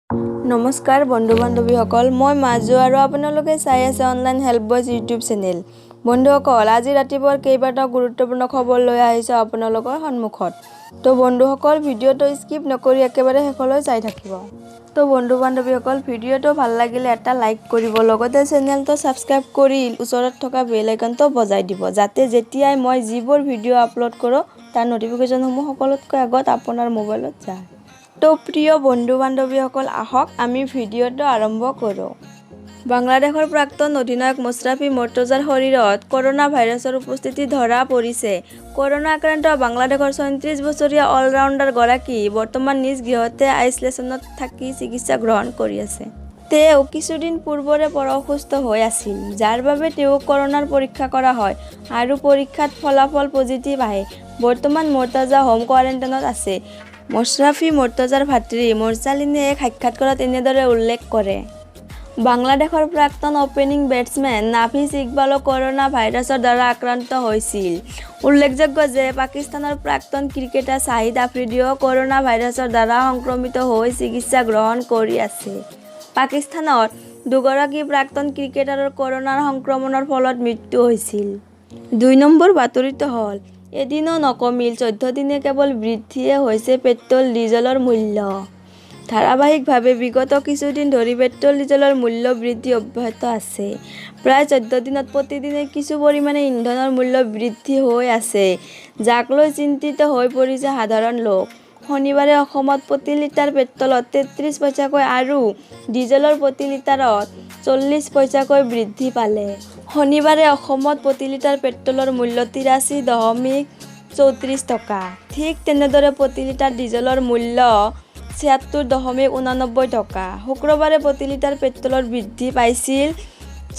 নমস্কাৰ বন্ধু বান্ধৱীসকল, মই মাজু আৰু আপোনালোকে চাই আছে online help boys YouTube channel. বন্ধুসকল, আজি ৰাতিপুৱাৰ কেইবাটাও গুৰুত্বপূৰ্ণ খবৰ লৈ আহিছোঁ আপোনালোকৰ সন্মুখত। তো বন্ধুসকল, ভিডিঅ'টো স্কিপ নকৰি একেবাৰে শেষলৈ চাই থাকিব। তো বন্ধু বান্ধৱীসকল, ভিডিঅ'টো ভাল লাগিলে এটা লাইক কৰিব, লগতে চেনেলটো ছাবস্ক্ৰাইব কৰি ওচৰত থকা বেল আইকনটো বজাই দিব, যাতে যেতিয়াই মই যিবোৰ ভিডিঅ' আপলোড কৰোঁ তাৰ নটিফিকেশ্যনসমূহ সকলোতকৈ আগত আপোনাৰ মোবাইলত যায়। তো প্ৰিয় বন্ধু বান্ধৱীসকল, আহক আমি ভিডিঅ'টো আৰম্ভ কৰোঁ। বাংলাদেশৰ প্ৰাক্তন অধিনায়ক মুশ্ৰাফী মৰ্তজাৰ শৰীৰত কৰোনা ভাইৰাছৰ উপস্থিতি ধৰা পৰিছে। কৰোনা আক্ৰান্ত বাংলাদেশৰ ৩৬ বছৰীয়া অলৰাউণ্ডাৰগৰাকী বৰ্তমান নিজ গৃহতে আইচলেশ্যনত থাকি চিকিৎসা গ্ৰহণ কৰি আছে। তেওঁ কিছুদিন পূৰ্বৰে পৰা অসুস্থ হৈ আছিল, যাৰ বাবে তেওঁক কৰোনাৰ পৰীক্ষা কৰা হয় আৰু পৰীক্ষাত ফলাফল পজিটিভ আহে। বৰ্তমান মৰ্তজা হোম কোৱাৰেণ্টাইনত আছে। মুশ্ৰাফী মৰ্তজাৰ ভাতৃ মুৰছালিনে এক সাক্ষাৎকাৰত এনেদৰে উল্লেখ কৰে। বাংলাদেশৰ প্ৰাক্তন অপেনিং বেটছমেন নাফিছ ইকবালো কৰোনা ভাইৰাছৰ দ্বাৰা আক্ৰান্ত হৈছিল। উল্লেখযোগ্য যে পাকিস্তানৰ প্ৰাক্তন ক্ৰিকেটাৰ শ্বাহিদ আফ্ৰিদিয়েও কৰোনা ভাইৰাছৰ দ্বাৰা সংক্ৰমিত হৈ চিকিৎসা গ্ৰহণ কৰি আছে। পাকিস্তানৰ দুগৰাকী প্ৰাক্তন ক্ৰিকেটাৰৰ কৰোনাৰ সংক্ৰমণৰ ফলত মৃত্যু হৈছিল। ২ নম্বৰ বাতৰিটো হ'ল, এদিনো নকমিল ১৪ দিনে কেৱল বৃদ্ধিয়ে হৈছে পেট্ৰল ডিজেলৰ মূল্য। ধাৰাবাহিকভাৱে বিগত কিছুদিন ধৰি পেট্ৰল ডিজেলৰ মূল্য বৃদ্ধি অব্যাহত আছে। প্ৰায় ১৪ দিনত প্ৰতিদিনে কিছু পৰিমাণে ইন্ধনৰ মূল্য বৃদ্ধি হৈ আছে, যাক লৈ চিন্তিত হৈ পৰিছে সাধাৰণ লোক। শনিবাৰে অসমত প্ৰতি লিটাৰ পেট্ৰলত ৩৩ পইচাকৈ আৰু ডিজেলৰ প্ৰতি লিটাৰত ৪০ পইচাকৈ বৃদ্ধি পালে। শনিবাৰে অসমত প্ৰতি লিটাৰ পেট্ৰলৰ মূল্য ৮৩.৩৪ টকা। ঠিক তেনেদৰে প্ৰতি লিটাৰ ডিজেলৰ মূল্য ৭৬.৮৯ টকা। শুক্ৰবাৰে প্ৰতি লিটাৰ পেট্ৰলৰ বৃদ্ধি পাইছিল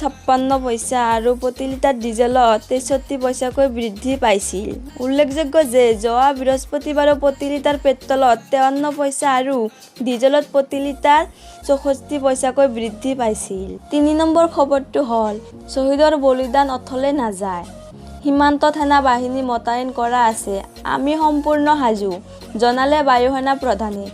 ৫৬ পইচা আৰু প্ৰতি লিটাৰ ডিজেলত ৬৩ পইচাকৈ বৃদ্ধি পাইছিল। উল্লেখযোগ্য যে যোৱা বৃহস্পতিবাৰে প্ৰতি লিটাৰ পেট্ৰলত ৫৩ পইচা আৰু ডিজেলত প্ৰতি লিটাৰ ৬৪ পইচাকৈ বৃদ্ধি পাইছিল। ৩ নম্বৰ খবৰটো হ'ল, শ্বহীদৰ বলিদান অথলে নাযায়। সীমান্তত সেনা বাহিনী মোতায়েন কৰা আছে, আমি সম্পূৰ্ণ সাজু, জনালে বায়ুসেনা প্ৰধানে।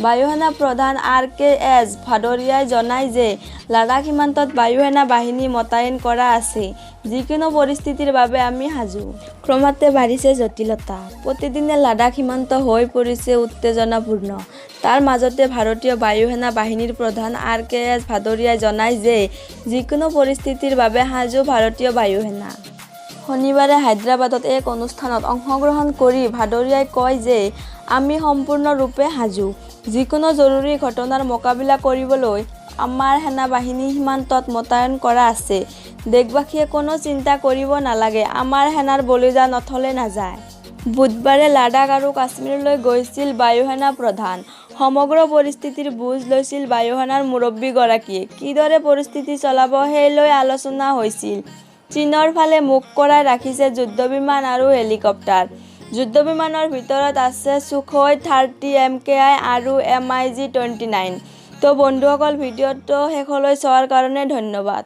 বায়ুসেনা প্ৰধান RKS ভাদৌৰিয়াই জনায় যে লাডাখ সীমান্তত বায়ুসেনা বাহিনী মোতায়েন কৰা আছে, যিকোনো পৰিস্থিতিৰ বাবে আমি সাজু। ক্ৰমাতে বাঢ়িছে জটিলতা। প্ৰতিদিনে লাডাখ সীমান্ত হৈ পৰিছে উত্তেজনাপূৰ্ণ। তাৰ মাজতে ভাৰতীয় বায়ুসেনা বাহিনীৰ প্ৰধান RKS ভাদৌৰিয়াই জনায় যে যিকোনো পৰিস্থিতিৰ বাবে সাজু ভাৰতীয় বায়ুসেনা। শনিবাৰে হায়দৰাবাদত এক অনুষ্ঠানত অংশগ্ৰহণ কৰি ভাদৌৰিয়াই কয় যে আমি সম্পূৰ্ণৰূপে সাজু। যিকোনো জৰুৰী ঘটনাৰ মোকাবিলা কৰিবলৈ আমাৰ সেনা বাহিনী সীমান্তত মোতায়েন কৰা আছে। দেশবাসীয়ে কোনো চিন্তা কৰিব নালাগে, আমাৰ সেনাৰ বলিদান অথলে নাযায়। বুধবাৰে লাডাখ আৰু কাশ্মীৰলৈ গৈছিল বায়ুসেনা প্ৰধান। সমগ্ৰ পৰিস্থিতিৰ বুজ লৈছিল বায়ুসেনাৰ মুৰব্বীগৰাকীয়ে। কিদৰে পৰিস্থিতি চলাব সেই লৈ আলোচনা হৈছিল। চীনৰ ফালে মুখ কৰাই ৰাখিছে যুদ্ধবিমান আৰু হেলিকপ্টাৰ। যুদ্ধবিমানৰ ভিতৰত আছে সুখoi 30 MKI আৰু MiG-29। তো বন্ধুসকল, ভিডিঅ'টো শেষলৈ চোৱাৰ কাৰণে ধন্যবাদ।